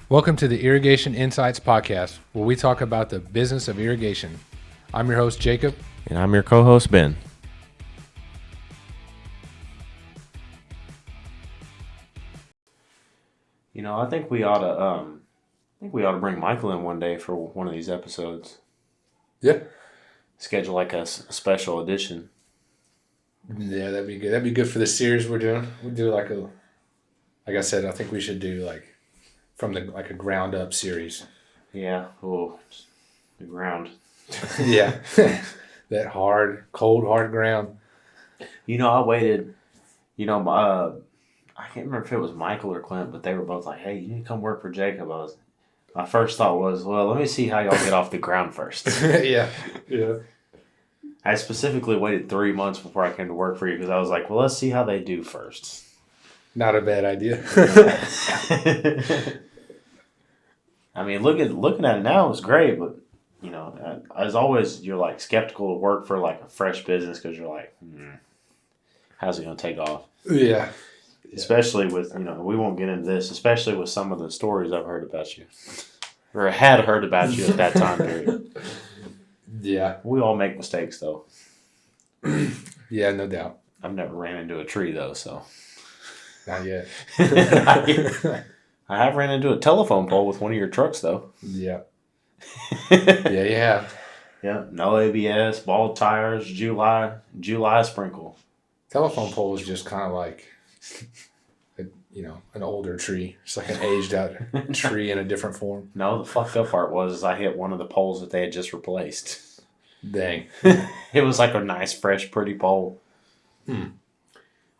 Welcome to the Irrigation Insights Podcast, where we talk about the business of irrigation. I'm your host, Jacob. And I'm your co-host, Ben. You know, I think we ought to bring Michael in one day for one of these episodes. Yeah. Schedule like a special edition. Yeah, that'd be good. That'd be good for the series we're doing. We'll do like I said, I think we should do from a ground up series. Yeah. Oh, the ground. Yeah. That cold, hard ground. You know, I waited. You know, I can't remember if it was Michael or Clint, but they were both like, "Hey, you need to come work for Jacob." My first thought was, well, let me see how y'all get off the ground first. Yeah. I specifically waited 3 months before I came to work for you because I was like, well, let's see how they do first. Not a bad idea. I mean, looking at it now, it's great, but you know, as always, you're like skeptical to work for like a fresh business because you're like, how's it going to take off? Yeah. Especially with, you know, we won't get into this, especially with some of the stories I've heard about you or had heard about you at that time period. Yeah. We all make mistakes, though. Yeah, no doubt. I've never ran into a tree, though, so. Not yet. I have ran into a telephone pole with one of your trucks, though. Yeah. Yeah, you have. Yeah, no ABS, bald tires, July sprinkle. Telephone pole is just kind of like, an older tree. It's like an aged out tree in a different form. No, the fucked up part was I hit one of the poles that they had just replaced. Dang. It was like a nice, fresh, pretty pole.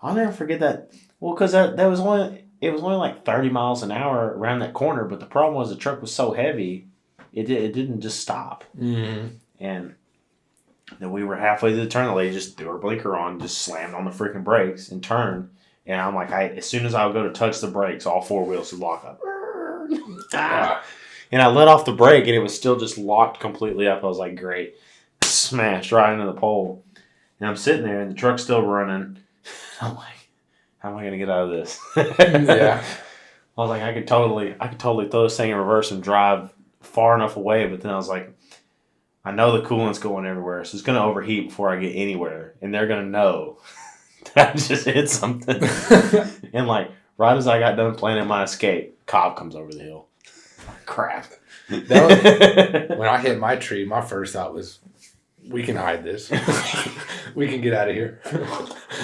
I'll never forget that. Well, because it was only like 30 miles an hour around that corner, but the problem was the truck was so heavy, it didn't just stop. Mm-hmm. And then we were halfway through the turn, the lady just threw her blinker on, just slammed on the freaking brakes and turned. And I'm like, as soon as I would go to touch the brakes, all four wheels would lock up. And I let off the brake, and it was still just locked completely up. I was like, great. Smashed right into the pole. And I'm sitting there, and the truck's still running. I'm like, how am I going to get out of this? Yeah. I was like, I could totally throw this thing in reverse and drive far enough away. But then I was like, I know the coolant's going everywhere, so it's going to overheat before I get anywhere. And they're going to know that I just hit something. And like, right as I got done planning my escape, cop comes over the hill. Crap. When I hit my tree, my first thought was, we can hide this. We can get out of here.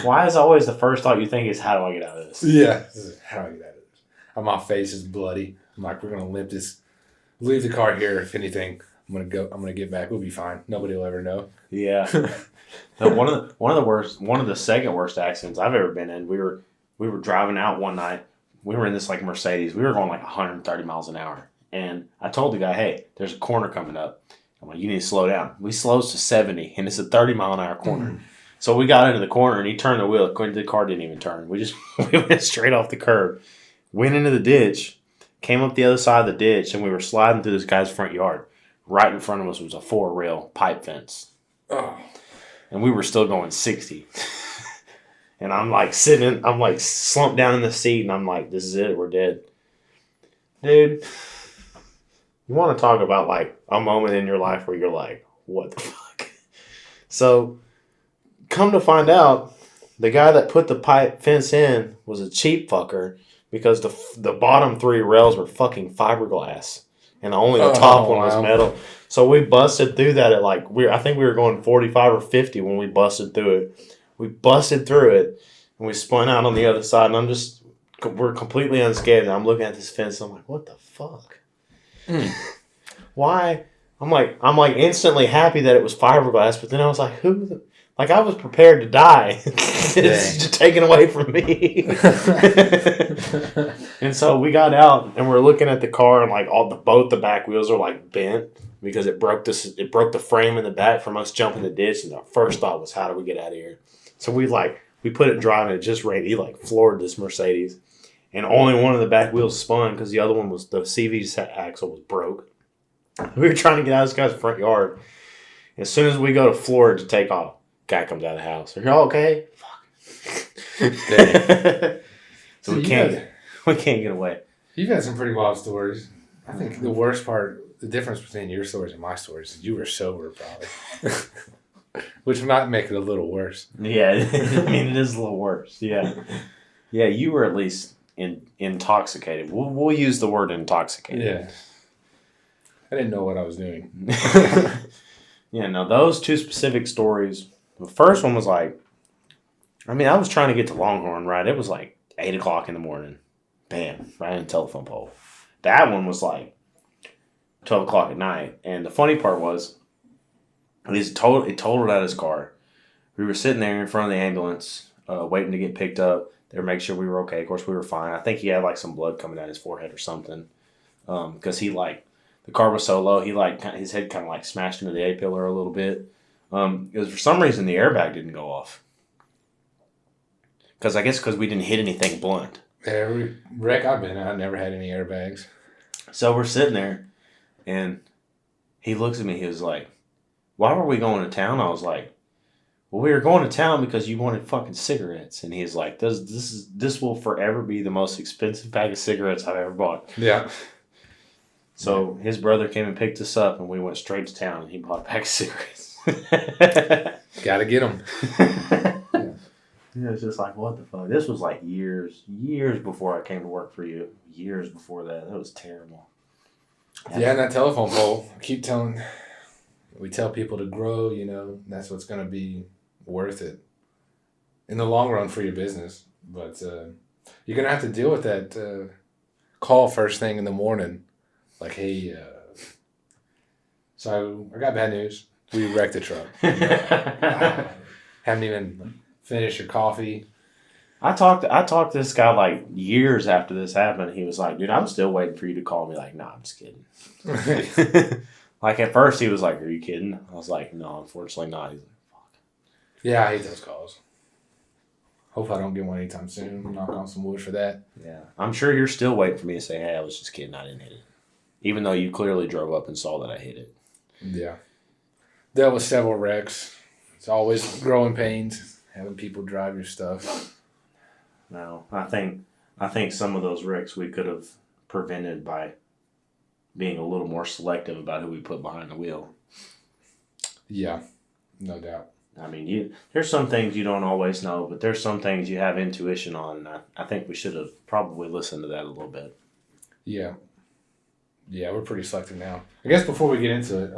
Why is always the first thought you think is, how do I get out of this? Yeah. How do I get out of this? My face is bloody. I'm like, we're going to leave the car here. If anything, I'm going to get back. We'll be fine. Nobody will ever know. Yeah. One of the second worst accidents I've ever been in. We were driving out one night. We were in this like Mercedes. We were going like 130 miles an hour. And I told the guy, hey, there's a corner coming up. I'm like, you need to slow down. We slows to 70, and it's a 30-mile-an-hour corner. So we got into the corner, and he turned the wheel. The car didn't even turn. We went straight off the curb, went into the ditch, came up the other side of the ditch, and we were sliding through this guy's front yard. Right in front of us was a 4-rail pipe fence. Oh. And we were still going 60. And I'm like slumped down in the seat, and I'm like, this is it. We're dead. Dude, you want to talk about like a moment in your life where you're like, what the fuck? So, come to find out, the guy that put the pipe fence in was a cheap fucker because the bottom 3 rails were fucking fiberglass. And only the top one was metal. So we busted through that at like, I think we were going 45 or 50 when we busted through it. We busted through it and we spun out on the other side. And we're completely unscathed. And I'm looking at this fence. And I'm like, what the fuck? Why? I'm like instantly happy that it was fiberglass. But then I was like, I was prepared to die. It's just taken away from me. And so we got out and we're looking at the car and like both the back wheels are like bent because it broke the frame in the back from us jumping the ditch. And our first thought was, how do we get out of here? So we put it driving. It just rained. He like floored this Mercedes, and only one of the back wheels spun because the other one was the CV axle was broke. We were trying to get out of this guy's front yard. As soon as we go to floor it to take off, guy comes out of the house. Are you all okay? Fuck. So we can't get away. You've had some pretty wild stories. I think the worst part, the difference between your stories and my stories is you were sober, probably. Which might make it a little worse. Yeah, I mean, it is a little worse. Yeah. Yeah, you were at least intoxicated. We'll use the word intoxicated. Yeah. I didn't know what I was doing. Yeah, no, those two specific stories. The first one was like, I mean, I was trying to get to Longhorn, right? It was like 8 o'clock in the morning. Bam, right in the telephone pole. That one was like 12 o'clock at night. And the funny part was, he totaled out his car. We were sitting there in front of the ambulance, waiting to get picked up. They were making sure we were okay. Of course, we were fine. I think he had like some blood coming down his forehead or something. Because he like, the car was so low, he like, his head kind of like smashed into the A-pillar a little bit. Because for some reason the airbag didn't go off. Because I guess because we didn't hit anything blunt. Every wreck I've been in, I never had any airbags. So we're sitting there, and he looks at me. He was like, "Why were we going to town?" I was like, "Well, we were going to town because you wanted fucking cigarettes." And he's like, "This will forever be the most expensive bag of cigarettes I've ever bought." Yeah. So his brother came and picked us up, and we went straight to town, and he bought a pack of cigarettes. Gotta get them. Yeah, it's just like, what the fuck? This was like years before I came to work for you. Years before that. That was terrible. Yeah, and that telephone pole, we tell people to grow, that's what's going to be worth it in the long run for your business. But you're going to have to deal with that call first thing in the morning. Like, hey, so I got bad news. We wrecked the truck. Haven't even finished your coffee. I talked to this guy like years after this happened. He was like, "Dude, I'm still waiting for you to call me." Like, "Nah, I'm just kidding." Like at first he was like, "Are you kidding?" I was like, "No, unfortunately not." He's like, "Fuck." Yeah, I hate those calls. Hope I don't get one anytime soon. Knock on some wood for that. Yeah, I'm sure you're still waiting for me to say, "Hey, I was just kidding. I didn't hit it," even though you clearly drove up and saw that I hit it. Yeah, dealt with several wrecks. It's always growing pains. Having people drive your stuff. No, I think some of those wrecks we could have prevented by being a little more selective about who we put behind the wheel. Yeah, no doubt. I mean, there's some things you don't always know, but there's some things you have intuition on. And I think we should have probably listened to that a little bit. Yeah. Yeah, we're pretty selective now. I guess before we get into it,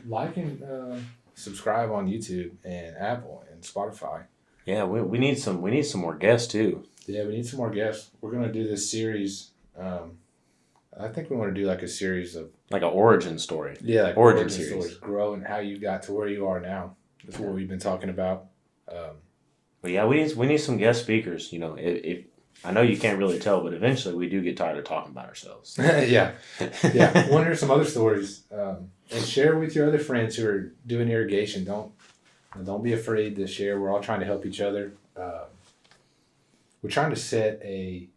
like and subscribe on YouTube and Apple and Spotify. Yeah, we need some more guests too. Yeah, we need some more guests. We're gonna do this series. I think we want to do like a series of like an origin story. Yeah, like origin series. Stories, grow and how you got to where you are now. That's what we've been talking about. But yeah, we need some guest speakers. If I know you can't really tell, but eventually we do get tired of talking about ourselves. Yeah. I want to hear some other stories and share with your other friends who are doing irrigation. Don't be afraid to share. We're all trying to help each other. We're trying to set a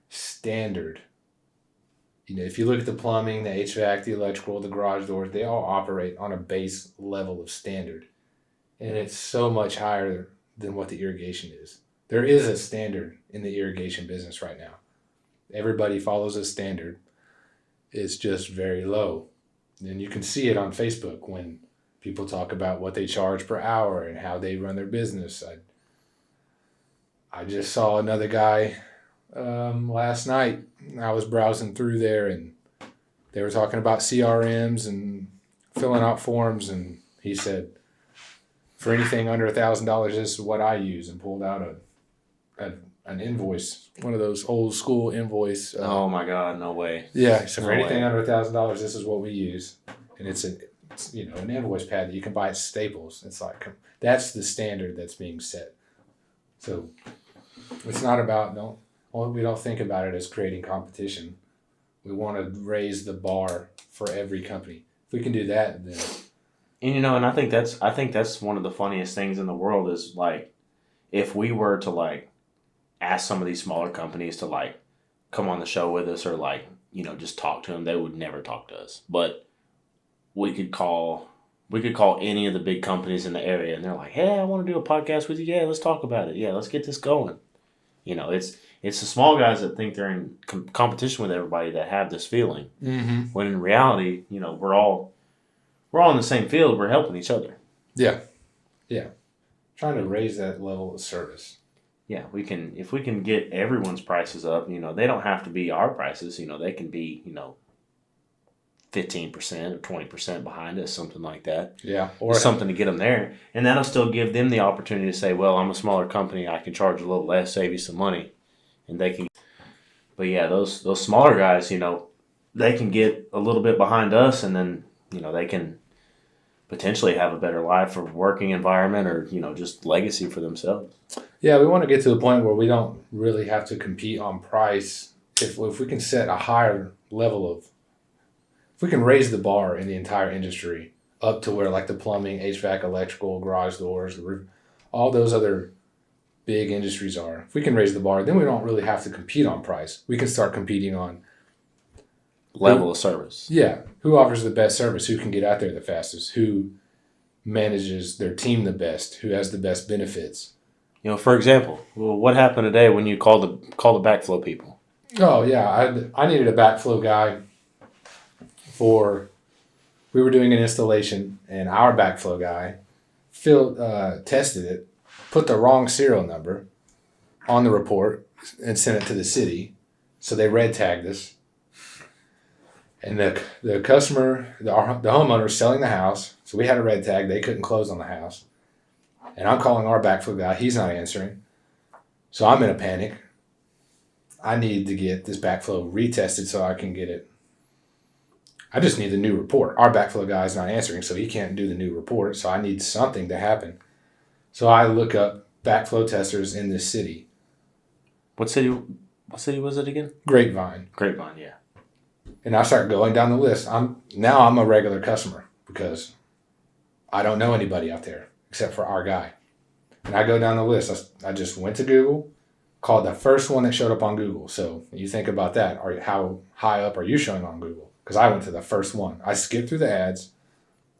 standard. If you look at the plumbing, the HVAC, the electrical, the garage doors, they all operate on a base level of standard. And it's so much higher than what the irrigation is. There is a standard in the irrigation business right now. Everybody follows a standard. It's just very low. And you can see it on Facebook when people talk about what they charge per hour and how they run their business. I just saw another guy last night. I was browsing through there and they were talking about CRMs and filling out forms, and he said, for anything under $1,000, this is what I use, and pulled out an invoice, one of those old school invoice. Oh my God, no way. Yeah, so for anything under $1,000, this is what we use, and it's an invoice pad that you can buy at Staples. It's like that's the standard that's being set. So it's not about we don't think about it as creating competition. We want to raise the bar for every company. If we can do that, then. And and I think that's one of the funniest things in the world is like, if we were to like ask some of these smaller companies to like come on the show with us or like just talk to them, they would never talk to us. But we could call any of the big companies in the area, and they're like, "Hey, I want to do a podcast with you. Yeah, let's talk about it. Yeah, let's get this going." It's the small guys that think they're in competition with everybody that have this feeling. Mm-hmm. When in reality, we're all in the same field. We're helping each other. Yeah. Yeah. Trying to raise that level of service. Yeah, if we can get everyone's prices up, they don't have to be our prices, they can be, 15% or 20% behind us, something like that. Yeah. Or something to get them there. And that'll still give them the opportunity to say, well, I'm a smaller company. I can charge a little less, save you some money. And they can. But yeah, those smaller guys, they can get a little bit behind us, and then, they can potentially have a better life or working environment or, just legacy for themselves. Yeah, we want to get to the point where we don't really have to compete on price. If we can set a higher level of, if we can raise the bar in the entire industry up to where like the plumbing, HVAC, electrical, garage doors, all those other big industries are, if we can raise the bar, then we don't really have to compete on price. We can start competing on level of service. Yeah. Who offers the best service? Who can get out there the fastest? Who manages their team the best? Who has the best benefits? For example, what happened today when you called the backflow people? Oh, yeah. I needed a backflow guy we were doing an installation, and our backflow guy tested it, put the wrong serial number on the report, and sent it to the city. So they red tagged us. And the customer, the homeowner selling the house, so we had a red tag. They couldn't close on the house. And I'm calling our backflow guy. He's not answering. So I'm in a panic. I need to get this backflow retested so I can get it. I just need the new report. Our backflow guy is not answering, so he can't do the new report. So I need something to happen. So I look up backflow testers in this city. What city was it again? Grapevine, yeah. And I start going down the list. I'm a regular customer because I don't know anybody out there except for our guy. And I go down the list. I just went to Google, called the first one that showed up on Google. So you think about that. How high up are you showing on Google? Because I went to the first one. I skipped through the ads,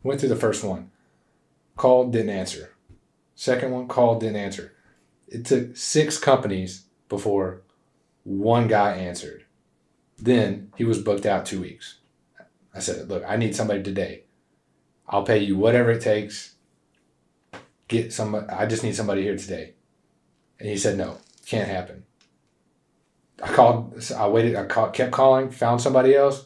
went to the first one. Called, didn't answer. Second one, called, didn't answer. It took 6 companies before one guy answered. Then he was booked out 2 weeks. I said, look, I need somebody today. I'll pay you whatever it takes. I just need somebody here today. And he said, no, can't happen. Kept calling, found somebody else.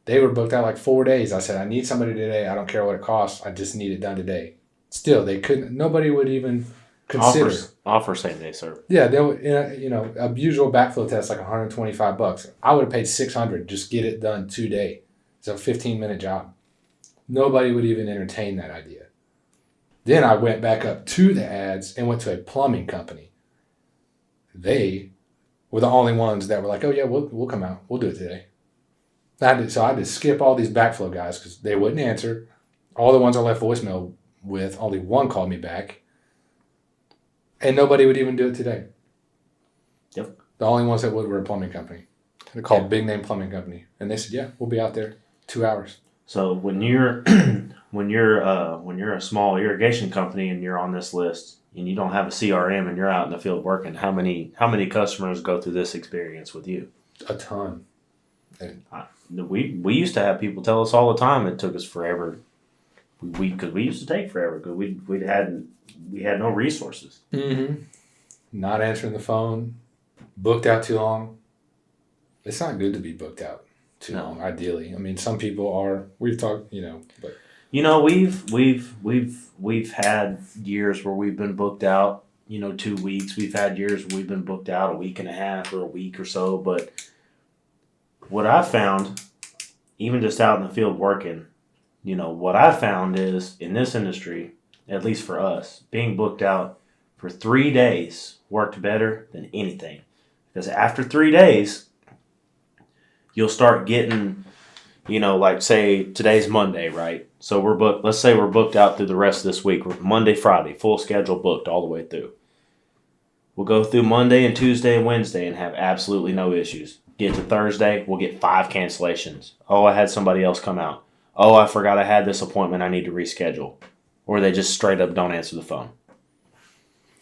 They were booked out like 4 days. I said, I need somebody today. I don't care what it costs. I just need it done today. Still, they couldn't. Nobody would even consider. Offer same day service. Yeah, they would, a usual backflow test like $125. I would have paid $600 just get it done today. It's a 15-minute job. Nobody would even entertain that idea. Then I went back up to the ads and went to a plumbing company. They were the only ones that were like, oh yeah, we'll come out. We'll do it today. So I had to skip all these backflow guys because they wouldn't answer. All the ones I left voicemail with, only one called me back. And nobody would even do it today. Yep. The only ones that would were a plumbing company. They're called Big Name Plumbing Company. And they said, yeah, we'll be out there 2 hours. So when you're a small irrigation company and you're on this list and you don't have a CRM and you're out in the field working, how many customers go through this experience with you? A ton. And we used to have people tell us all the time it took us forever. Because we used to take forever because we had no resources. Mm-hmm. Not answering the phone, booked out too long. It's not good to be booked out too long. Ideally, I mean, some people are. We've talked, but we've had years where we've been booked out. 2 weeks. We've had years where we've been booked out a week and a half or a week or so. But what I found, even just out in the field working. What I found is in this industry, at least for us, being booked out for 3 days worked better than anything. Because after 3 days, you'll start getting, like say today's Monday, right? So let's say we're booked out through the rest of this week. We're Monday, Friday, full schedule booked all the way through. We'll go through Monday and Tuesday and Wednesday and have absolutely no issues. Get to Thursday, we'll get 5 cancellations. Oh, I had somebody else come out. Oh, I forgot I had this appointment. I need to reschedule. Or they just straight up don't answer the phone.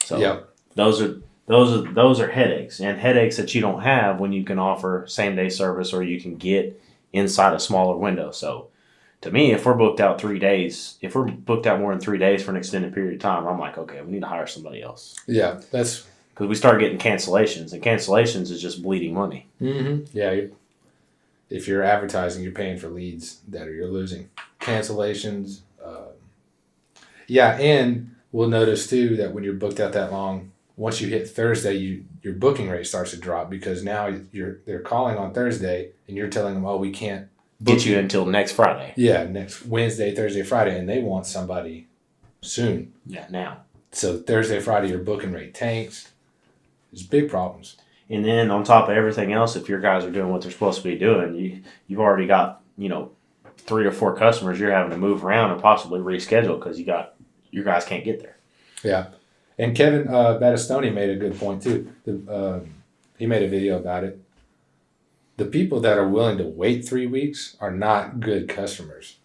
So those are Those are headaches, and headaches that you don't have when you can offer same day service or you can get inside a smaller window. So to me, if we're booked out 3 days, if we're booked out more than 3 days for an extended period of time, I'm like, okay, we need to hire somebody else. Yeah, that's because we start getting cancellations, and cancellations is just bleeding money. Yeah, if you're advertising, you're paying for leads that you're losing. Cancellations. Yeah, and we'll notice too that when you're booked out that long, once you hit Thursday, your booking rate starts to drop because now they're calling on Thursday and you're telling them, oh, we can't get you until next Friday. Yeah, next Wednesday, Thursday, Friday, and they want somebody soon. Yeah, now. So Thursday, Friday, your booking rate tanks. There's big problems. And then on top of everything else, if your guys are doing what they're supposed to be doing, you've already got 3 or 4 customers you're having to move around and possibly reschedule because your guys can't get there. Yeah. And Kevin Battistoni made a good point too. He made a video about it. The people that are willing to wait 3 weeks are not good customers.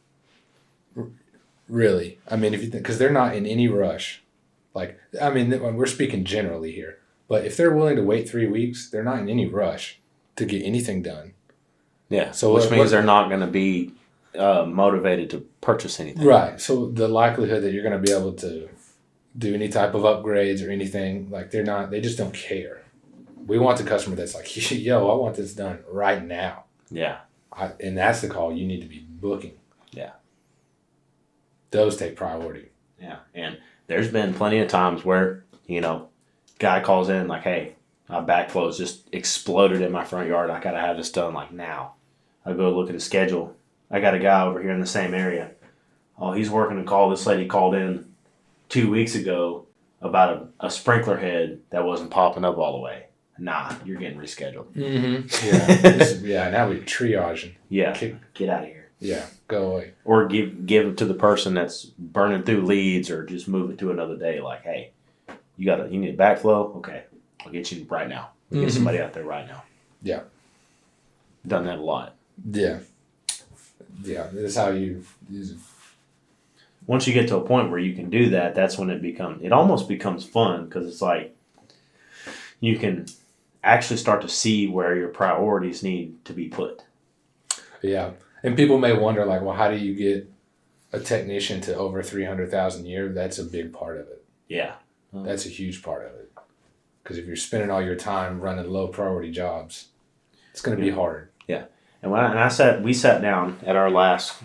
Really. I mean, if you think, because they're not in any rush. We're speaking generally here. But if they're willing to wait 3 weeks, they're not in any rush to get anything done. Yeah. So which means they're not going to be motivated to purchase anything. Right. So the likelihood that you're going to be able to do any type of upgrades or anything, they just don't care. We want the customer that's like, yo, I want this done right now. Yeah. And that's the call you need to be booking. Yeah. Those take priority. Yeah. And there's been plenty of times where, guy calls in like, hey, my backflow's just exploded in my front yard. I got to have this done now. I go look at his schedule. I got a guy over here in the same area. Oh, he's working a call. This lady called in 2 weeks ago about a sprinkler head that wasn't popping up all the way. Nah, you're getting rescheduled. Mm-hmm. Yeah. Now we're triaging. Yeah. Get out of here. Yeah. Go away. Or give it to the person that's burning through leads, or just move it to another day. Like, hey, you need a backflow? Okay. I'll get you right now. We'll get somebody out there right now. Yeah. Done that a lot. Yeah. Yeah. That's how you use it. Once you get to a point where you can do that, that's when it almost becomes fun, because it's like you can actually start to see where your priorities need to be put. Yeah. And people may wonder, well, how do you get a technician to over 300,000 a year? That's a big part of it. Yeah. That's a huge part of it. Because if you're spending all your time running low priority jobs, it's going to be hard. Yeah. And we sat down at our last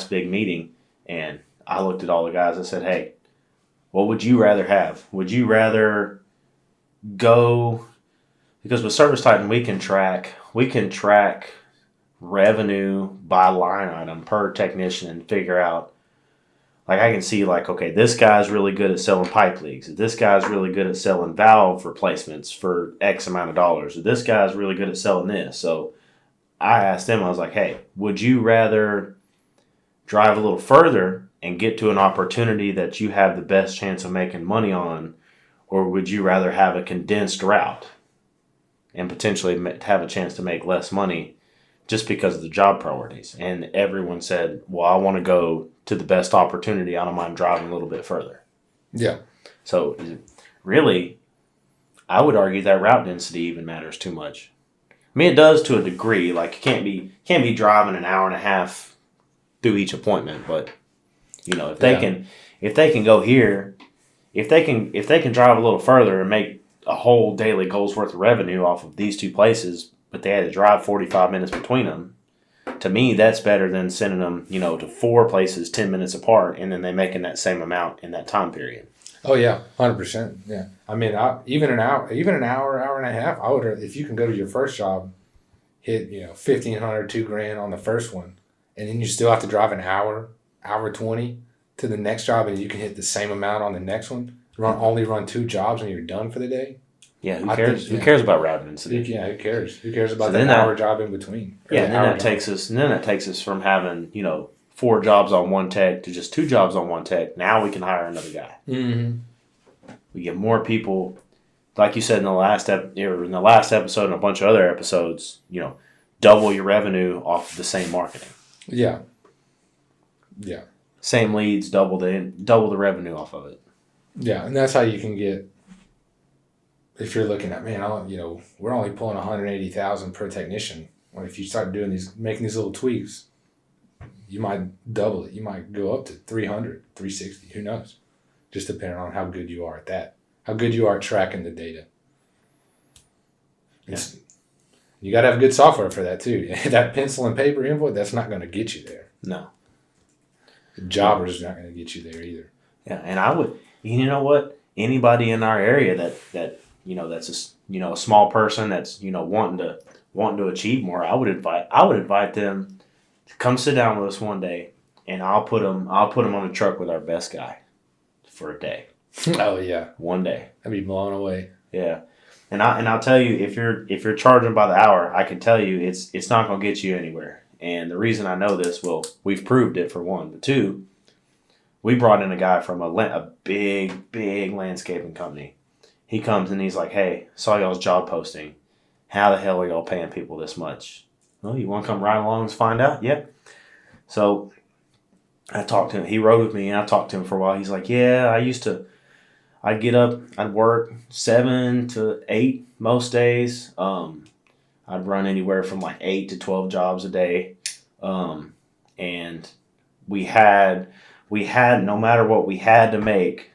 big meeting, and I looked at all the guys. I said, hey, what would you rather have? Would you rather go, because with Service Titan we can track revenue by line item per technician and figure out, I can see okay, this guy's really good at selling pipe leaks. This guy's really good at selling valve replacements for X amount of dollars. This guy's really good at selling this. So I asked them, I was like, hey, would you rather drive a little further and get to an opportunity that you have the best chance of making money on, or would you rather have a condensed route and potentially have a chance to make less money just because of the job priorities? And everyone said, well, I want to go to the best opportunity. I don't mind driving a little bit further. Yeah. So really, I would argue that route density even matters too much. I mean, it does to a degree. You can't be driving an hour and a half through each appointment, but if they can go here, if they can drive a little further and make a whole daily goal's worth of revenue off of these two places, but they had to drive 45 minutes between them, to me that's better than sending them to 4 places 10 minutes apart, and then they making that same amount in that time period. Oh yeah, 100%. Yeah, I mean, even an hour, hour and a half. I would, if you can go to your first job, hit $1,500, $2,000 on the first one, and then you still have to drive an hour 20 to the next job, and you can hit the same amount on the next one. Only run 2 jobs and you're done for the day. Yeah, who cares? Who cares about route density? Yeah, who cares? Who cares about that hour job in between? Yeah, and then that takes us from having 4 jobs on one tech to just 2 jobs on one tech. Now we can hire another guy. Mm-hmm. We get more people, like you said in the last episode and a bunch of other episodes. Double your revenue off of the same marketing. Yeah. Yeah. Same leads, double the revenue off of it. Yeah, and that's how you can get if you're looking at, man, we're only pulling 180,000 per technician. Well, if you start making these little tweaks, you might double it. You might go up to 300, 360. Who knows? Just depending on how good you are at that. How good you are at tracking the data. Yeah. You got to have good software for that too. That pencil and paper invoice, that's not going to get you there. No. The jobber's not going to get you there either. Yeah, and I would, you know what? Anybody in our area that that's a small person that's wanting to achieve more, I would invite them to come sit down with us one day, and I'll put them on the truck with our best guy for a day. Oh yeah, one day. I'd be blown away. Yeah, and I'll tell you, if you're charging by the hour, I can tell you it's not gonna get you anywhere. And the reason I know this, well, we've proved it for one, but two, we brought in a guy from a big landscaping company. He comes and he's like, "Hey, saw y'all's job posting. How the hell are y'all paying people this much?" Well, you want to come right along and find out? Yeah. So I talked to him. He rode with me, and I talked to him for a while. He's like, "Yeah, I'd get up, I'd work 7 to 8 most days. I'd run anywhere from like 8 to 12 jobs a day. And we had no matter what, we had to make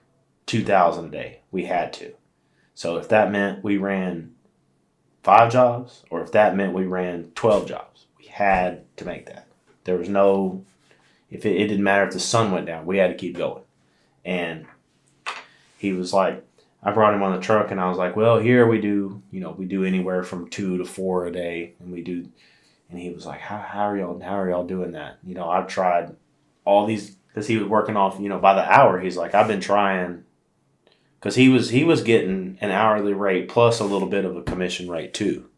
2,000 a day. We had to. So if that meant we ran 5 jobs, or if that meant we ran 12 jobs, we had to make that. There was no, if it didn't matter if the sun went down, we had to keep going." And he was like, I brought him on the truck, and I was like, "Well, here we do anywhere from 2 to 4 a day, and he was like, how are y'all doing that? I've tried all these," because he was working off, by the hour. He's like, "I've been trying," because he was getting an hourly rate plus a little bit of a commission rate too.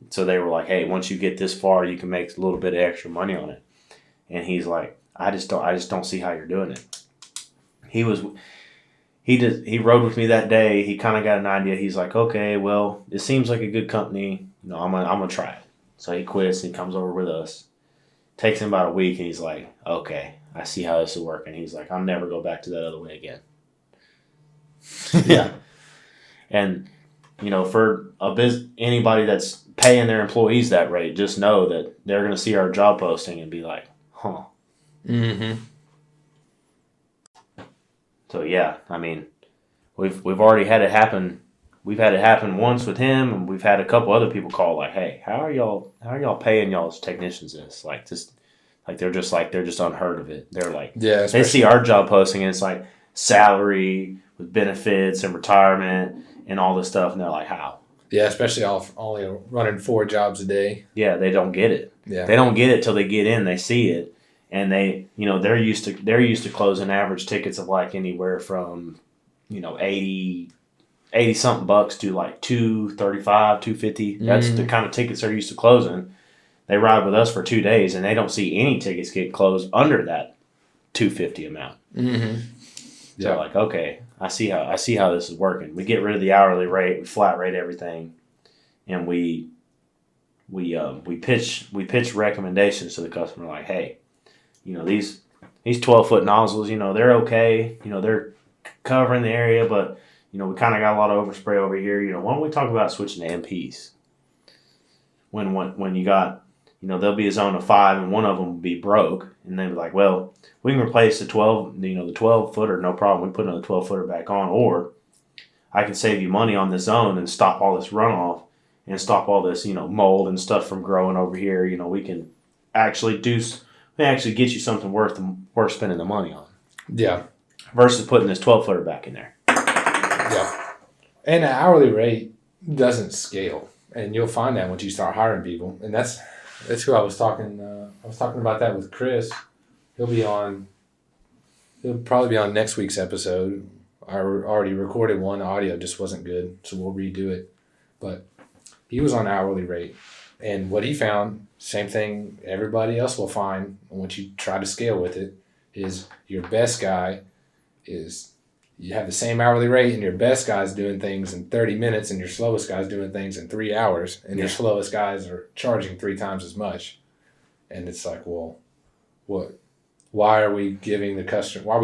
So they were like, "Hey, once you get this far, you can make a little bit of extra money on it." And he's like, I just don't see how you're doing it." He rode with me that day. He kind of got an idea. He's like, "Okay, well, it seems like a good company. I'm gonna try it." So he quits and he comes over with us. Takes him about a week, and he's like, "Okay, I see how this is working." He's like, "I'll never go back to that other way again." Yeah. And for anybody that's paying their employees that rate, just know that they're gonna see our job posting and be like, "Huh." Mm-hmm. So yeah, I mean, we've already had it happen. We've had it happen once with him, and we've had a couple other people call like, "Hey, how are y'all paying y'all's technicians this? Like this, like they're just unheard of it." They're like, yeah, they see our job posting and it's like salary with benefits and retirement and all this stuff, and they're like, "How?" Yeah, especially only running 4 jobs a day. Yeah, they don't get it. Yeah, they don't get it till they get in. They see it, and they're used to closing average tickets of like anywhere from 80 something bucks to like $235, $250. That's the kind of tickets they're used to closing. They ride with us for 2 days, and they don't see any tickets get closed under that $250 amount. Mm-hmm. So yeah. Like, okay, I see how this is working. We get rid of the hourly rate, we flat rate everything, and we pitch recommendations to the customer like, "Hey, these 12-foot nozzles, they're okay, they're covering the area, but we kind of got a lot of overspray over here. Why don't we talk about switching to MPs? When you got, there'll be a zone of 5 and one of them will be broke, and they'll be like, well, we can replace the 12-footer, no problem. We put another 12-footer back on, or I can save you money on this zone and stop all this runoff and stop all this, mold and stuff from growing over here. We can actually get you something worth spending the money on." Yeah. Versus putting this 12-footer back in there. Yeah. And the hourly rate doesn't scale. And you'll find that once you start hiring people. And that's who I was talking. I was talking about that with Chris. He'll probably be on next week's episode. I already recorded one. The audio just wasn't good, so we'll redo it. But he was on hourly rate. And what he found, same thing everybody else will find once you try to scale with it, is your best guy is, you have the same hourly rate, and your best guy's doing things in 30 minutes, and your slowest guy's doing things in 3 hours, and your slowest guys are charging 3 times as much. And it's like, well, why are we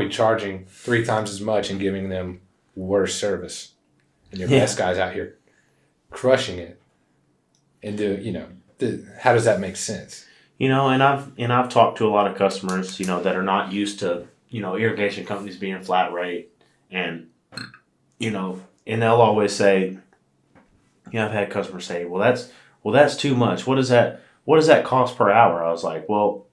charging 3 times as much and giving them worse service? And your best guy's out here crushing it, and how does that make sense? And I've talked to a lot of customers, that are not used to, irrigation companies being flat rate, and and they'll always say, I've had customers say, well that's too much. What does that cost per hour? I was like, well,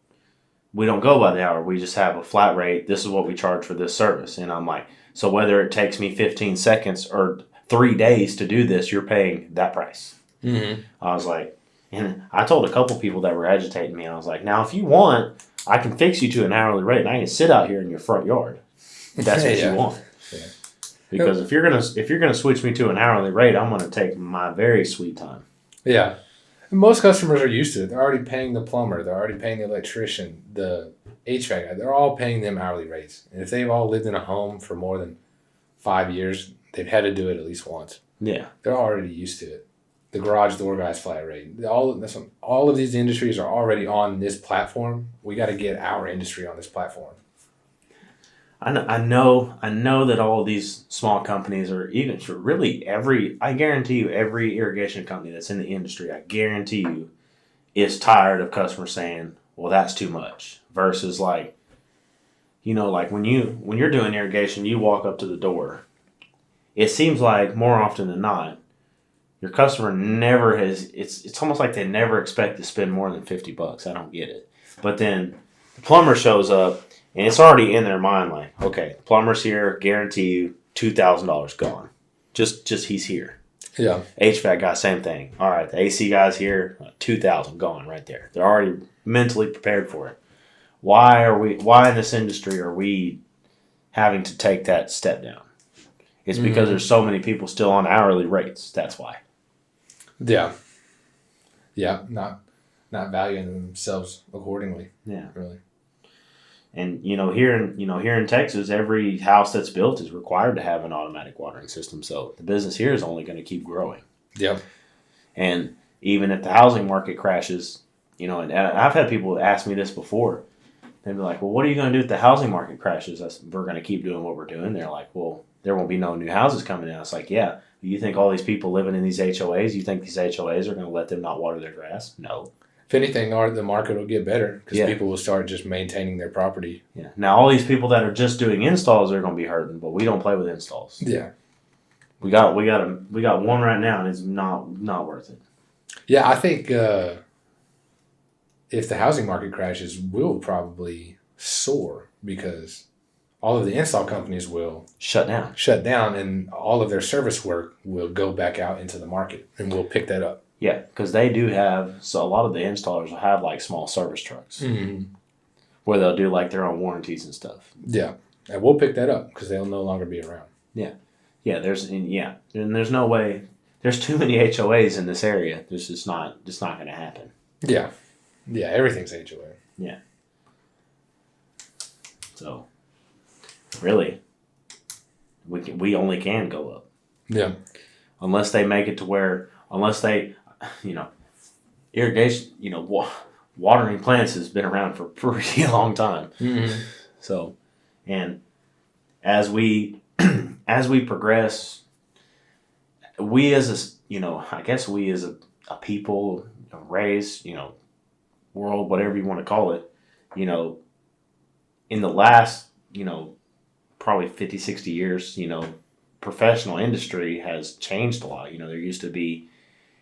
we don't go by the hour. We just have a flat rate. This is what we charge for this service. And I'm like, so whether it takes me 15 seconds or 3 days to do this, you're paying that price. Mm-hmm. I was like, and I told a couple people that were agitating me, I was like, now if you want, I can fix you to an hourly rate, and I can sit out here in your front yard. If that's what you want. Yeah. Because if you're gonna switch me to an hourly rate, I'm gonna take my very sweet time. Yeah. Most customers are used to it. They're already paying the plumber. They're already paying the electrician, the HVAC guy. They're all paying them hourly rates. And if they've all lived in a home for more than 5 years, they've had to do it at least once. Yeah. They're already used to it. The garage door guy's flat rate. All of these industries are already on this platform. We got to get our industry on this platform. I know that all of these small companies, or even for really I guarantee you every irrigation company that's in the industry, I guarantee you, is tired of customers saying, well, that's too much. Versus like when you're doing irrigation, you walk up to the door. It seems like more often than not, your customer never has, it's almost like they never expect to spend more than $50. I don't get it. But then the plumber shows up, and it's already in their mind like, okay, the plumber's here, guarantee you $2,000 gone. Just he's here. Yeah. HVAC guy, same thing. All right, the AC guy's here, $2,000 gone right there. They're already mentally prepared for it. Why in this industry are we having to take that step down? It's because there's so many people still on hourly rates. That's why. Yeah. Yeah, not valuing themselves accordingly. Yeah. Really. And here in Texas, every house that's built is required to have an automatic watering system. So the business here is only going to keep growing. Yep. And even if the housing market crashes, and I've had people ask me this before. They'd be like, well, what are you going to do if the housing market crashes? We're going to keep doing what we're doing. They're like, well, there won't be no new houses coming in. It's like, yeah. You think all these people living in these HOAs, you think these HOAs are going to let them not water their grass? No. If anything, the market will get better because people will start just maintaining their property. Yeah. Now, all these people that are just doing installs are going to be hurting, but we don't play with installs. Yeah. We got one right now, and it's not worth it. Yeah, I think if the housing market crashes, we'll probably soar because all of the install companies will shut down, and all of their service work will go back out into the market, and we'll pick that up. Yeah, because they do have, so a lot of the installers will have like small service trucks where they'll do like their own warranties and stuff. Yeah, and we'll pick that up because they'll no longer be around. Yeah, and there's no way. There's too many HOAs in this area. There's just not going to happen. Yeah, everything's HOA. Yeah. So, really, we only can go up. Yeah. Unless they make it to where, irrigation, watering plants has been around for a pretty long time. Mm-hmm. So, and as we progress, we as a people, a race, world, whatever you want to call it, in the last, probably 50, 60 years, professional industry has changed a lot. There used to be,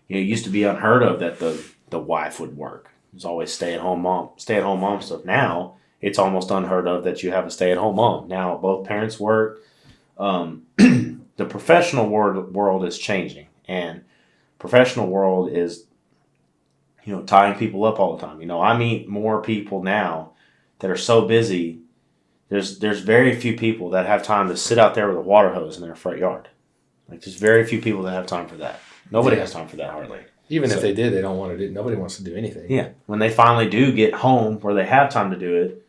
it used to be unheard of that the wife would work. There's always stay-at-home mom stuff. Now it's almost unheard of that you have a stay-at-home mom. Now both parents work. The professional world is changing, and professional world is, tying people up all the time. I meet more people now that are so busy. There's very few people that have time to sit out there with a water hose in their front yard. Like, there's very few people that have time for that. Nobody has time for that, hardly. Even if they did, they don't want to do. Nobody wants to do anything. Yeah, when they finally do get home where they have time to do it,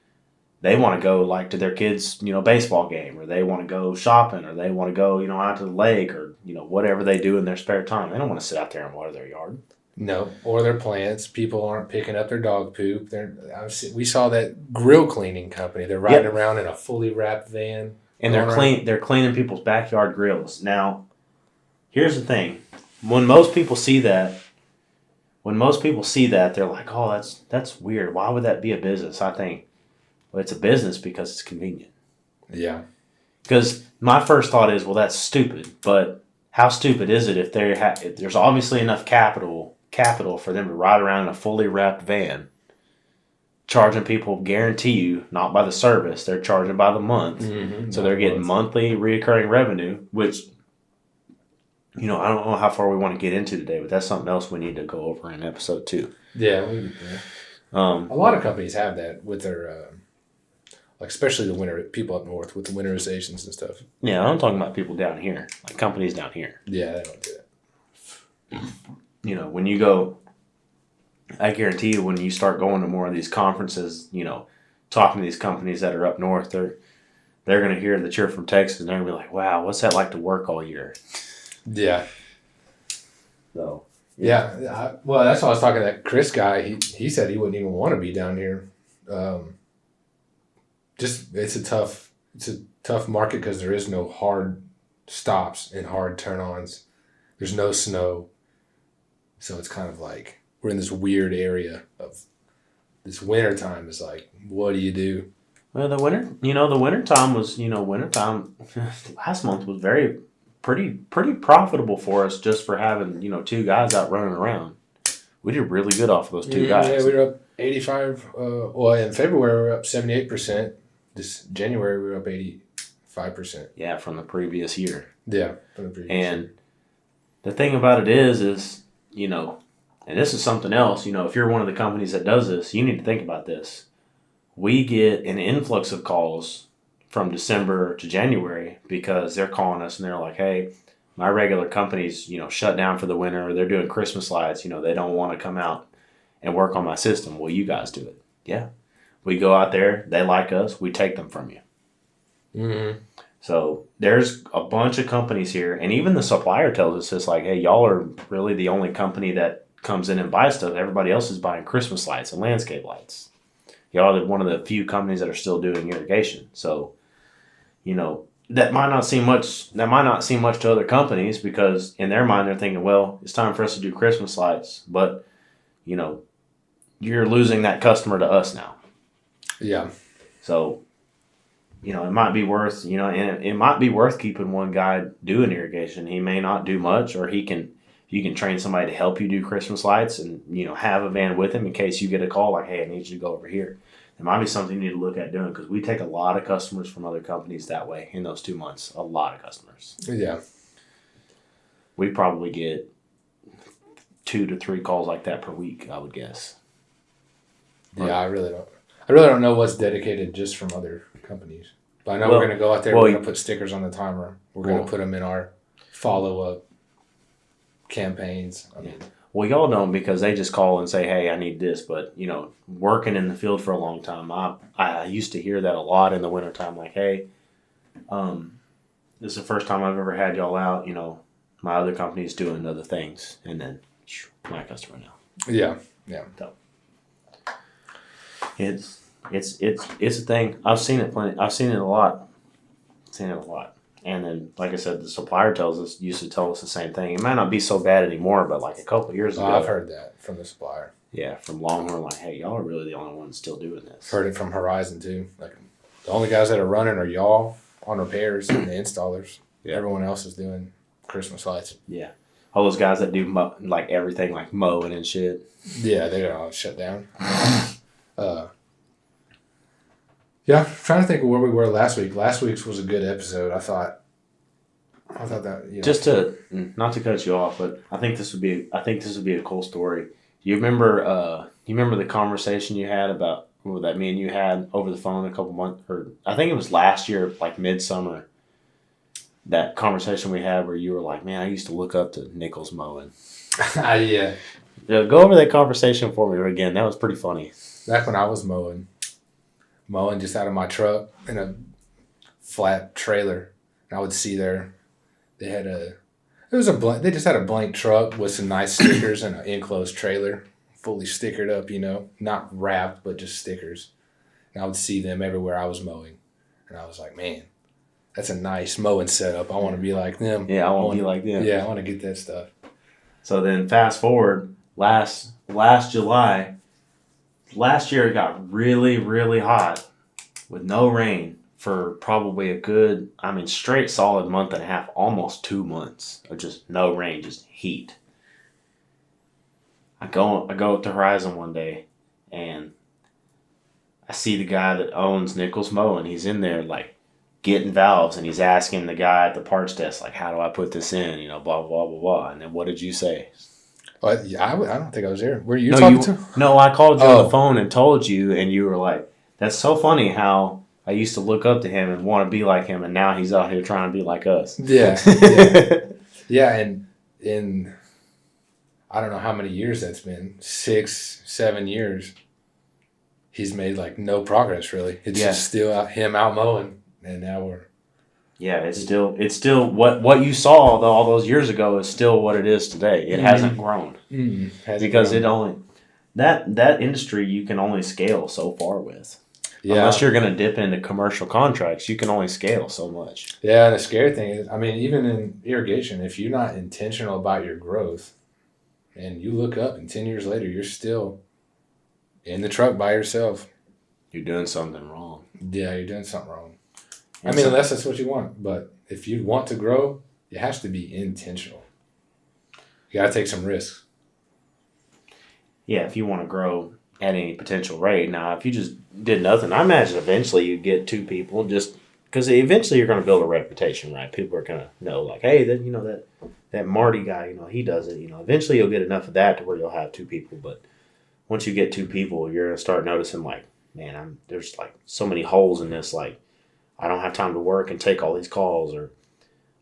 they want to go like to their kids' baseball game, or they want to go shopping, or they want to go out to the lake, or whatever they do in their spare time. They don't want to sit out there and water their yard. No, or their plants. People aren't picking up their dog poop. We saw that grill cleaning company. They're riding around in a fully wrapped van, and they're cleaning people's backyard grills. Now, here's the thing: when most people see that, they're like, "Oh, that's weird. Why would that be a business?" I think, well, it's a business because it's convenient. Yeah. Because my first thought is, well, that's stupid. But how stupid is it if there's obviously enough capital for them to ride around in a fully wrapped van, charging people, guarantee you, not by the service, they're charging by the month. Mm-hmm. So they're getting monthly reoccurring revenue, which, I don't know how far we want to get into today, but that's something else we need to go over in episode 2. Yeah. A lot of companies have that with their, like especially the winter people up north with the winterizations and stuff. Yeah, I'm talking about people down here, like companies down here. Yeah, they don't do that. When you go, I guarantee you, when you start going to more of these conferences, talking to these companies that are up north, they're going to hear that you're from Texas, and they're going to be like, "Wow, what's that like to work all year?" Yeah. So. Yeah. Well, that's why I was talking to that Chris guy. He said he wouldn't even want to be down here. It's a tough market because there is no hard stops and hard turn-ons. There's no snow. So it's kind of like we're in this weird area of this winter time is like, what do you do? Well, the winter time was, last month was pretty profitable for us just for having, 2 guys out running around. We did really good off of those 2 guys. Yeah, we were up 85. In February we were up 78%. This January we were up 85%. Yeah, from the previous year. Yeah, from the previous year. And the thing about it is, and this is something else, if you're one of the companies that does this, you need to think about this. We get an influx of calls from December to January because they're calling us and they're like, "Hey, my regular company's, shut down for the winter, or they're doing Christmas lights, they don't want to come out and work on my system. Will you guys do it?" Yeah. We go out there, they like us, we take them from you. Mm-hmm. So there's a bunch of companies here, and even the supplier tells us it's like, "Hey, y'all are really the only company that comes in and buys stuff. Everybody else is buying Christmas lights and landscape lights. Y'all are one of the few companies that are still doing irrigation." So, that might not seem much to other companies because in their mind they're thinking, well, it's time for us to do Christmas lights, but you're losing that customer to us now. Yeah. So, it might be worth, and it might be worth keeping one guy doing irrigation. He may not do much, or you can train somebody to help you do Christmas lights and, have a van with him in case you get a call like, "Hey, I need you to go over here." It might be something you need to look at doing because we take a lot of customers from other companies that way in those 2 months. A lot of customers. Yeah. We probably get 2 to 3 calls like that per week, I would guess. Yeah, I really don't know what's dedicated just from other companies. But I know we're going to go out there. We're going to put stickers on the timer. We're going to put them in our follow-up campaigns. Well, y'all don't because they just call and say, "Hey, I need this." But, working in the field for a long time, I used to hear that a lot in the wintertime. Like, "Hey, this is the first time I've ever had y'all out. My other company's doing other things." And then, my customer now. Yeah, yeah. So, it's a thing. I've seen it plenty. I've seen it a lot. And then, like I said, the supplier used to tell us the same thing. It might not be so bad anymore, but like a couple of years ago. I've heard that from the supplier. Yeah, from Longhorn, like, "Hey, y'all are really the only ones still doing this." Heard it from Horizon too. Like the only guys that are running are y'all on repairs and the installers. Yeah. Everyone else is doing Christmas lights. Yeah. All those guys that do like everything, like mowing and shit. Yeah, they're all shut down. Yeah, I'm trying to think of where we were last week. Last week's was a good episode. I thought that just to not to cut you off, but I think this would be a cool story. You remember the conversation you had about that me and you had over the phone a couple months, or I think it was last year, like midsummer. That conversation we had where you were like, "Man, I used to look up to Nichols mowing." Yeah. Go over that conversation for me again. That was pretty funny. Back when I was mowing just out of my truck in a flat trailer, and I would see they just had a blank truck with some nice stickers and an enclosed trailer, fully stickered up, not wrapped, but just stickers. And I would see them everywhere I was mowing. And I was like, "Man, that's a nice mowing setup. I want to be like them." Yeah, I want to be like them. Yeah, I want to get that stuff. So then fast forward last July, last year it got really, really hot with no rain for probably a good, straight solid month and a half, almost 2 months of just no rain, just heat. I go up to Horizon one day and I see the guy that owns Nichols Mowing. He's in there like getting valves and he's asking the guy at the parts desk, like, how do I put this in? You know, blah, blah, blah, blah. And then what did you say? Well, yeah, I don't think I was there. Were you talking to? No, I called you on the phone and told you, and you were like, that's so funny how I used to look up to him and want to be like him, and now he's out here trying to be like us. Yeah. Yeah, yeah, and in, I don't know how many years that's been, 6, 7 years, he's made like no progress really. It's just still him out mowing, and now we're. Yeah, it's still what you saw all those years ago is still what it is today. It hasn't grown because it only that industry you can only scale so far with. Yeah. Unless you're going to dip into commercial contracts, you can only scale so much. Yeah, and the scary thing is, even in irrigation, if you're not intentional about your growth, and you look up and 10 years later you're still in the truck by yourself, you're doing something wrong. Yeah, you're doing something wrong. Unless that's what you want. But if you want to grow, it has to be intentional. You got to take some risks. Yeah, if you want to grow at any potential rate. Now, if you just did nothing, I imagine eventually you'd get 2 people just because eventually you're going to build a reputation, right? People are going to know, like, hey, that Marty guy, he does it. Eventually you'll get enough of that to where you'll have 2 people. But once you get 2 people, you're going to start noticing, like, man, there's like so many holes in this, like, I don't have time to work and take all these calls, or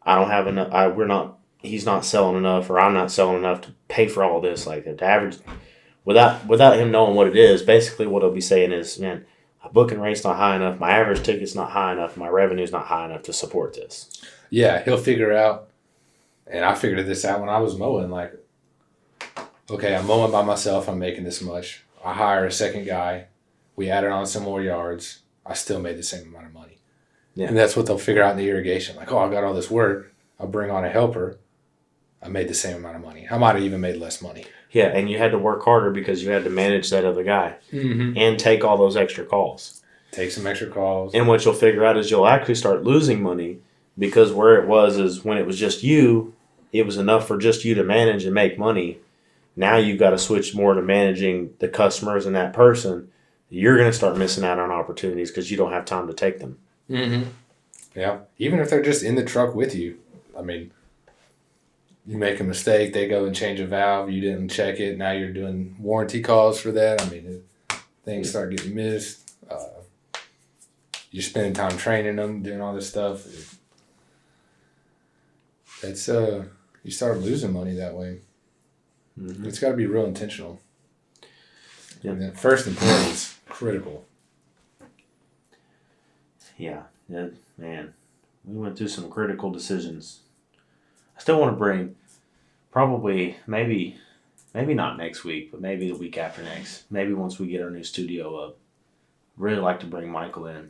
I don't have enough. He's not selling enough, or I'm not selling enough to pay for all this. Like the average, without him knowing what it is, basically what he'll be saying is, man, my booking rate's not high enough. My average ticket's not high enough. My revenue's not high enough to support this. Yeah, he'll figure out, and I figured this out when I was mowing. Like, okay, I'm mowing by myself. I'm making this much. I hire a second guy. We added on some more yards. I still made the same amount of money. Yeah. And that's what they'll figure out in the irrigation. Like, oh, I got all this work. I'll bring on a helper. I made the same amount of money. I might have even made less money. Yeah, and you had to work harder because you had to manage that other guy and take all those extra calls. Take some extra calls. And what you'll figure out is you'll actually start losing money because where it was is when it was just you, it was enough for just you to manage and make money. Now you've got to switch more to managing the customers and that person. You're going to start missing out on opportunities because you don't have time to take them. Mm-hmm. Yeah. Even if they're just in the truck with you. You make a mistake, they go and change a valve, you didn't check it, now you're doing warranty calls for that. Things start getting missed. You're spending time training them, doing all this stuff. That's you start losing money that way. Mm-hmm. It's got to be real intentional. Yeah. And then first employee is critical. Yeah, man, we went through some critical decisions. I still want to bring, probably, maybe not next week, but maybe the week after next. Maybe once we get our new studio up. Really like to bring Michael in.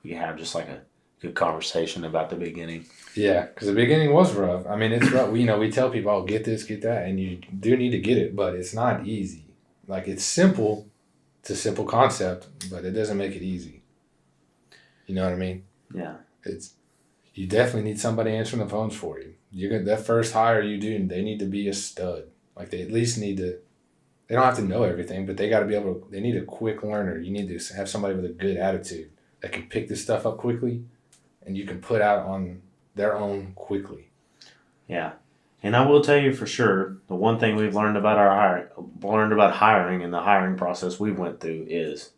We can have just like a good conversation about the beginning. Yeah, because the beginning was rough. It's rough. We tell people, oh, get this, get that, and you do need to get it, but it's not easy. Like, it's simple. It's a simple concept, but it doesn't make it easy. You know what I mean? Yeah. You definitely need somebody answering the phones for you. That first hire you do, they need to be a stud. Like, they at least need to. They don't have to know everything, but they got to be able to. They need a quick learner. You need to have somebody with a good attitude that can pick this stuff up quickly, and you can put out on their own quickly. Yeah, and I will tell you for sure, the one thing we've learned about hiring and the hiring process we went through is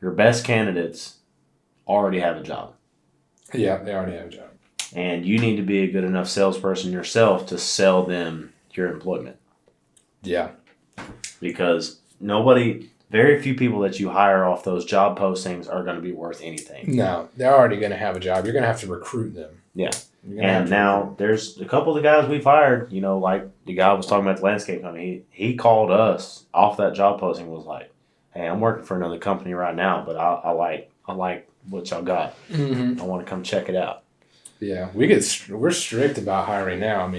your best candidates already have a job. Yeah, they already have a job. And you need to be a good enough salesperson yourself to sell them your employment. Yeah. Because very few people that you hire off those job postings are going to be worth anything. No, they're already going to have a job. You're going to have to recruit them. Yeah. And now there's a couple of the guys we've hired, like the guy I was talking about the landscape company, he called us off that job posting, was like, hey, I'm working for another company right now, but I like what y'all got. Mm-hmm. I want to come check it out. Yeah, we're strict about hiring now.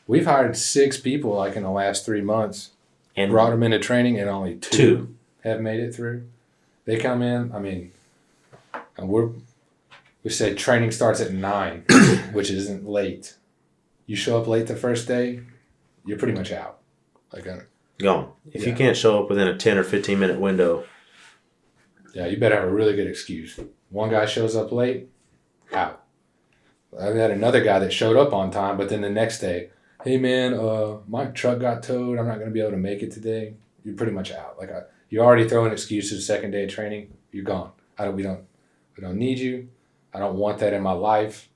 We've hired 6 people like in the last 3 months, and brought them into training, and only two have made it through. They come in. I mean, and we say training starts at 9, which isn't late. You show up late the first day, you're pretty much out. Like gone. If you can't show up within a 10 or 15 minute window, yeah, you better have a really good excuse. One guy shows up late, out. I had another guy that showed up on time, but then the next day, hey man, my truck got towed. I'm not going to be able to make it today. You're pretty much out. Like you're already throwing excuses. Second day of training, you're gone. We don't need you. I don't want that in my life.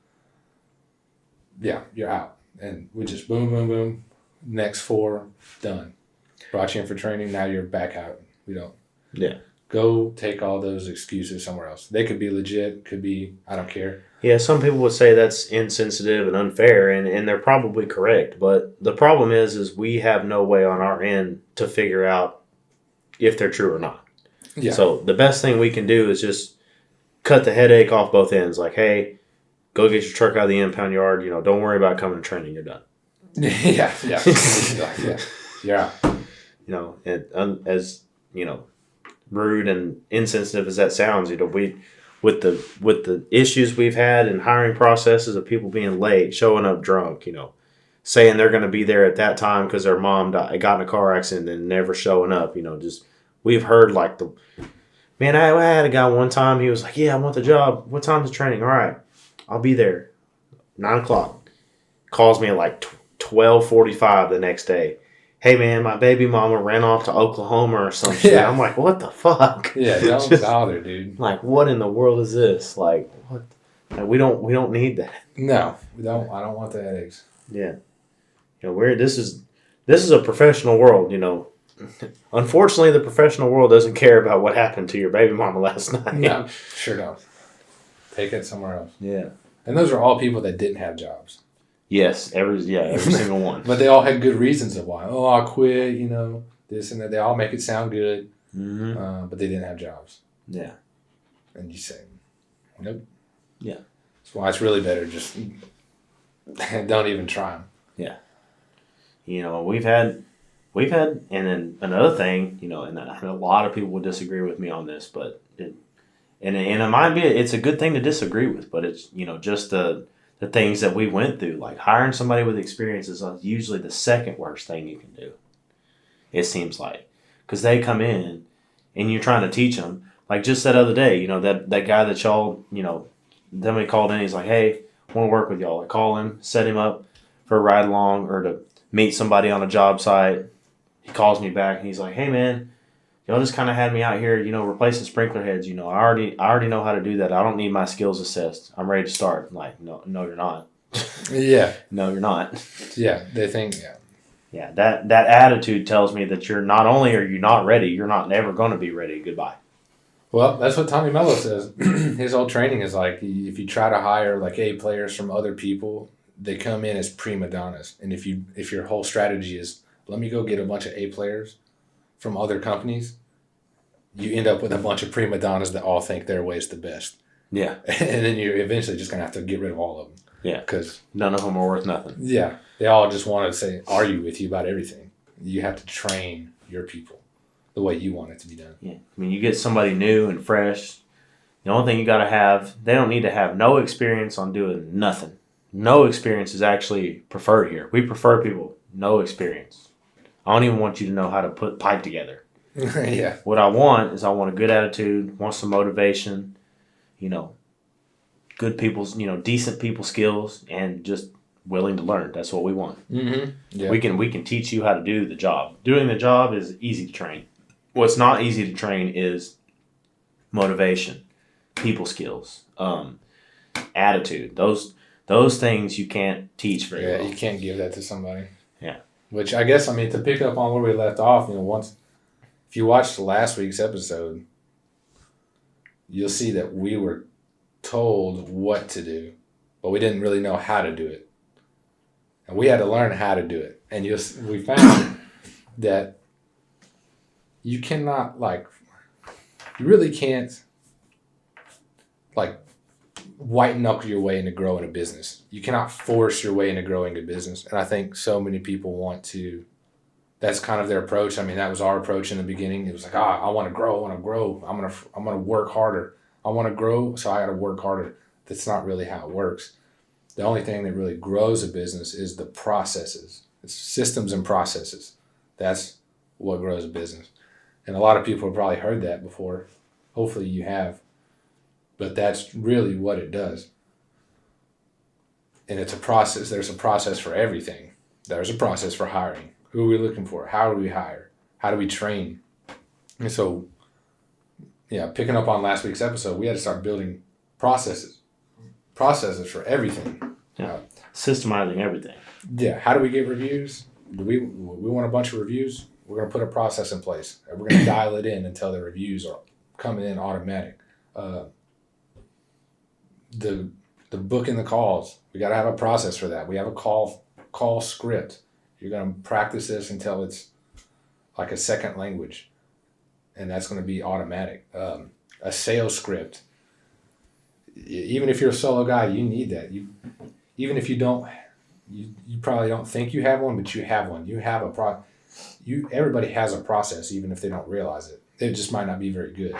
Yeah, you're out. And we just boom, boom, boom. Next 4, done. Brought you in for training. Now you're back out. We don't. Yeah. Go take all those excuses somewhere else. They could be legit. Could be, I don't care. Yeah, some people would say that's insensitive and unfair, and they're probably correct. But the problem is we have no way on our end to figure out if they're true or not. Yeah. So the best thing we can do is just cut the headache off both ends. Like, hey, go get your truck out of the impound yard. Don't worry about coming to training. You're done. Yeah. You're out. And as rude and insensitive as that sounds, we with the issues we've had in hiring processes of people being late, showing up drunk, saying they're going to be there at that time because their mom got in a car accident and never showing up. Just we've heard like I had a guy one time. He was like, "Yeah, I want the job. What time's the training? All right, I'll be there, 9:00." Calls me at like 12:45 the next day. Hey man, my baby mama ran off to Oklahoma or some shit. Yeah. I'm like, what the fuck? Yeah, don't bother, dude. Like, what in the world is this? Like, what? Like, we don't need that. No, we don't. I don't want the headaches. Yeah, this is a professional world. Unfortunately, the professional world doesn't care about what happened to your baby mama last night. No, sure don't. Take it somewhere else. Yeah. And those are all people that didn't have jobs. Yes, every single one. But they all had good reasons of why. Oh, I quit, this and that. They all make it sound good, but they didn't have jobs. Yeah. And you say, nope. Yeah. That's why it's really better just don't even try them. Yeah. We've had, and then another thing, and a lot of people would disagree with me on this, but it might be, it's a good thing to disagree with, but it's, just the things that we went through, like hiring somebody with experience is usually the second worst thing you can do. It seems like, because they come in and you're trying to teach them. Like just that other day, that guy that y'all, somebody called in. He's like, "Hey, I want to work with y'all." I call him, set him up for a ride along or to meet somebody on a job site. He calls me back and he's like, "Hey man, y'all just kind of had me out here, replacing sprinkler heads. I already know how to do that. I don't need my skills assessed. I'm ready to start." I'm like, no, you're not. Yeah. No, you're not. Yeah, they think, yeah. Yeah, that attitude tells me that you're not only are you not ready, you're not never going to be ready. Goodbye. Well, that's what Tommy Mello says. His whole training is like, if you try to hire like A players from other people, they come in as prima donnas. And if your whole strategy is, let me go get a bunch of A players from other companies, you end up with a bunch of prima donnas that all think their way is the best. Yeah. And then you're eventually just going to have to get rid of all of them. Yeah. Because none of them are worth nothing. Yeah. They all just want to say, argue with you about everything. You have to train your people the way you want it to be done. Yeah. I mean, you get somebody new and fresh. The only thing you got to have, they don't need to have no experience on doing nothing. No experience is actually preferred here. We prefer people, no experience. I don't even want you to know how to put pipe together. Yeah. What I want is a good attitude, want some motivation, good people's, decent people skills, and just willing to learn. That's what we want. Mm-hmm. Yeah. We can teach you how to do the job. Doing the job is easy to train. What's not easy to train is motivation, people skills, attitude. Those things you can't teach very well. Yeah, you can't give that to somebody. Yeah. Which I guess, to pick up on where we left off, if you watched last week's episode, you'll see that we were told what to do, but we didn't really know how to do it. And we had to learn how to do it. And we found that you cannot, you really can't, white knuckle your way into growing a business. You cannot force your way into growing a business. And I think so many people want to. That's kind of their approach. I mean, that was our approach in the beginning. It was like, I want to grow. I'm gonna work harder. I want to grow, so I got to work harder. That's not really how it works. The only thing that really grows a business is the processes. It's systems and processes. That's what grows a business. And a lot of people have probably heard that before. Hopefully you have. But that's really what it does. And it's a process. There's a process for everything. There's a process for hiring. Who are we looking for? How do we hire? How do we train? And so, picking up on last week's episode, we had to start building processes for everything. Systemizing everything. Yeah. How do we get reviews? Do we want a bunch of reviews? We're going to put a process in place. And we're going to dial it in until the reviews are coming in automatic. The booking the calls. We got to have a process for that. We have a call script. You're going to practice this until it's like a second language, and that's going to be automatic. A sales script. Even if you're a solo guy, you need that. Even if you don't, you probably don't think you have one, but you have one. You have everybody has a process, even if they don't realize it. It just might not be very good.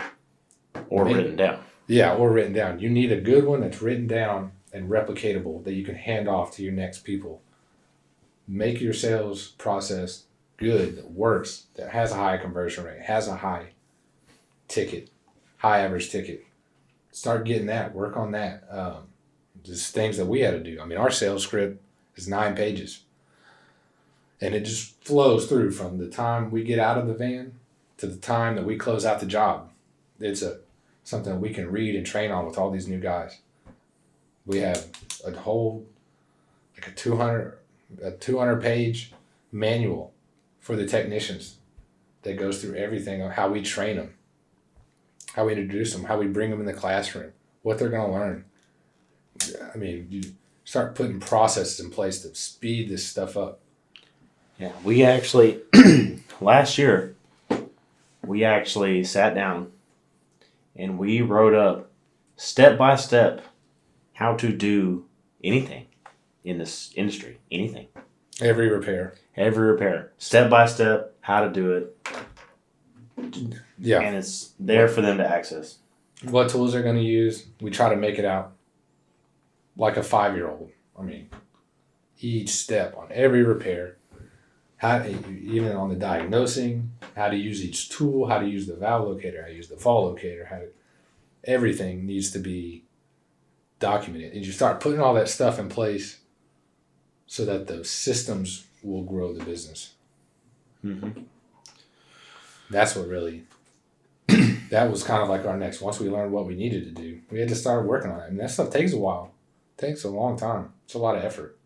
Or written down. Yeah, or written down. You need a good one that's written down and replicatable that you can hand off to your next people. Make your sales process good, that works, that has a high conversion rate, has a high average ticket. Start getting that, work on that. Just things that we had to do. I mean, our sales script is 9 pages. And it just flows through from the time we get out of the van to the time that we close out the job. It's something we can read and train on with all these new guys. We have a whole, like a 200-page manual for the technicians that goes through everything on how we train them, how we introduce them, how we bring them in the classroom, what they're going to learn. I mean, you start putting processes in place to speed this stuff up. Yeah, we actually, last year, we actually sat down and we wrote up step by step how to do anything in this industry. Anything. Every repair. Step by step, how to do it. Yeah. And it's there for them to access. What tools they're going to use. We try to make it out like a 5-year-old. I mean, each step on every repair. Even on the diagnosing, how to use each tool, how to use the valve locator, how to use the fall locator, everything needs to be documented. And you start putting all that stuff in place so that the systems will grow the business. Mm-hmm. That's what really, that was kind of like our next, once we learned what we needed to do, we had to start working on it. And that stuff takes a while. It takes a long time. It's a lot of effort.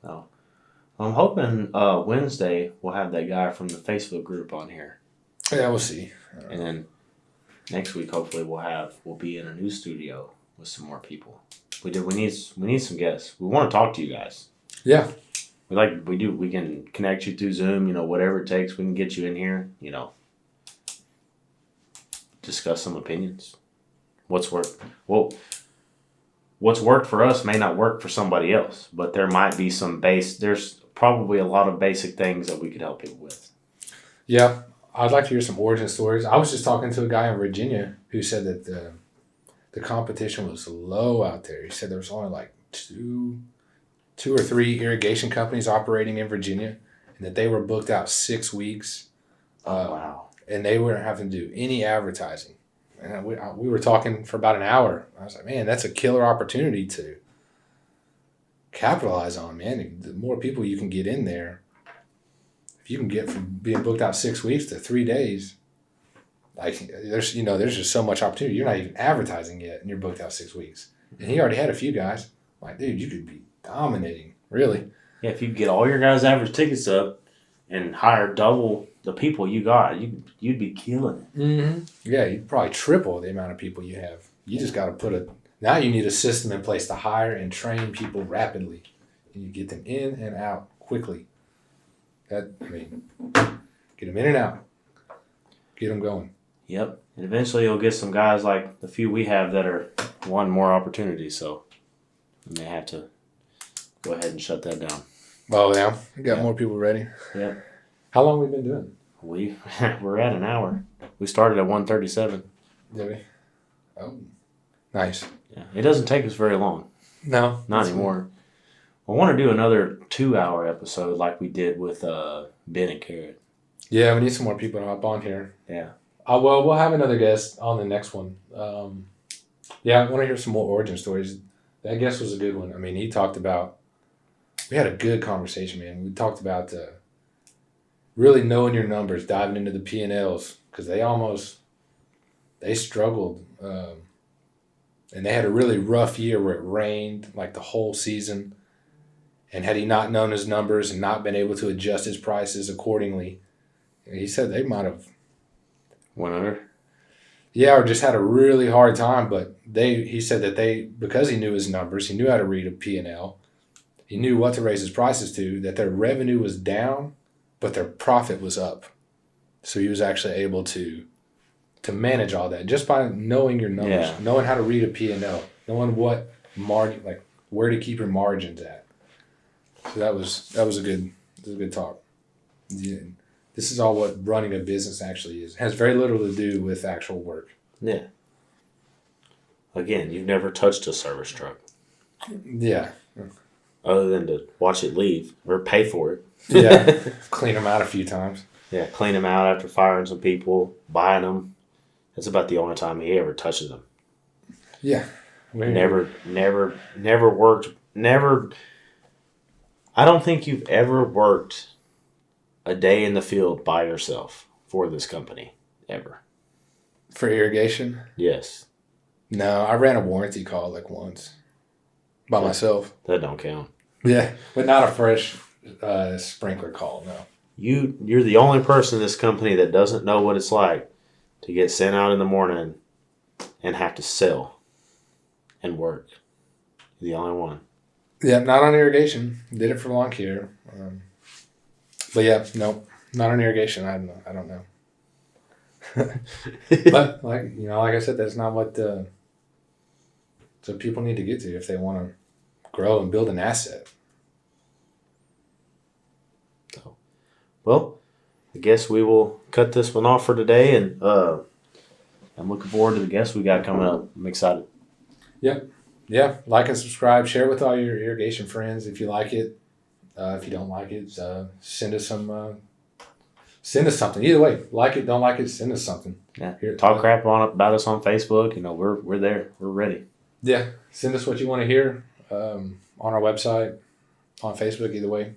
Oh. I'm hoping Wednesday we'll have that guy from the Facebook group on here. Yeah, we'll see. And then next week, hopefully, we'll be in a new studio with some more people. We need some guests. We want to talk to you guys. Yeah. We can connect you through Zoom. Whatever it takes, we can get you in here. Discuss some opinions. What's worked? Well, what's worked for us may not work for somebody else, but there might be there's probably a lot of basic things that we could help people with. Yeah. I'd like to hear some origin stories. I was just talking to a guy in Virginia who said that the competition was low out there. He said there was only like two or three irrigation companies operating in Virginia, and that they were booked out 6 weeks. Wow. And they weren't having to do any advertising. And we were talking for about an hour. I was like, man, that's a killer opportunity to capitalize on, man. The more people you can get in there, if you can get from being booked out 6 weeks to 3 days, like there's just so much opportunity. You're not even advertising yet, and you're booked out 6 weeks. And he already had a few guys. I'm like, dude, you could be dominating, really. Yeah, if you get all your guys' average tickets up and hire double the people you got, you'd be killing it. Mm-hmm. Yeah, you'd probably triple the amount of people you have. You just got to now you need a system in place to hire and train people rapidly. And you get them in and out quickly. Get them in and out. Get them going. Yep. And eventually you'll get some guys like the few we have that are wanting more opportunities, so we may have to go ahead and shut that down. Oh, yeah. We got more people ready. Yeah. How long we been doing? We're at an hour. We started at 1:37. Did we? Oh, nice. Yeah. It doesn't take us very long. No. Not anymore. I want to do another 2-hour episode like we did with Ben and Carrot. Yeah, we need some more people to hop on here. Yeah. Well, we'll have another guest on the next one. Yeah, I want to hear some more origin stories. That guest was a good one. I mean, he talked about, we had a good conversation, man. We talked about really knowing your numbers, diving into the P&Ls, because they struggled. And they had a really rough year where it rained like the whole season. And had he not known his numbers and not been able to adjust his prices accordingly, he said they might have went under. Yeah, or just had a really hard time. But he said that because he knew his numbers, he knew how to read a P&L, he knew what to raise his prices to, that their revenue was down, but their profit was up. So he was actually able to manage all that just by knowing your numbers, knowing how to read a P&L, knowing what margin, like where to keep your margins at. So that was a good talk. Yeah. This is all what running a business actually is. It has very little to do with actual work. Yeah. Again, you've never touched a service truck. Yeah. Other than to watch it leave or pay for it. Yeah. Clean them out a few times. Yeah, clean them out after firing some people, buying them. That's about the only time he ever touches them. Yeah. Never worked. I don't think you've ever worked a day in the field by yourself for this company, ever. For irrigation? Yes. No, I ran a warranty call like once by myself. That don't count. Yeah, but not a fresh sprinkler call, no. You're the only person in this company that doesn't know what it's like to get sent out in the morning and have to sell and work. You're the only one. Yeah, not on irrigation. Did it for lawn care. But yeah, no, not on irrigation. I don't know. But like I said, that's not what so people need to get to if they want to grow and build an asset. So, well, I guess we will cut this one off for today, and I'm looking forward to the guests we got coming up. I'm excited. Yep. Yeah, like and subscribe. Share with all your irrigation friends if you like it. If you don't like it, send us something. Either way, like it, don't like it, send us something. Yeah, talk crap about us on Facebook. We're there. We're ready. Yeah, send us what you want to hear on our website, on Facebook. Either way.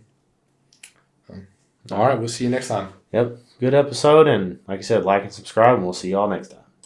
All right, we'll see you next time. Yep, good episode, and like I said, like and subscribe, and we'll see y'all next time.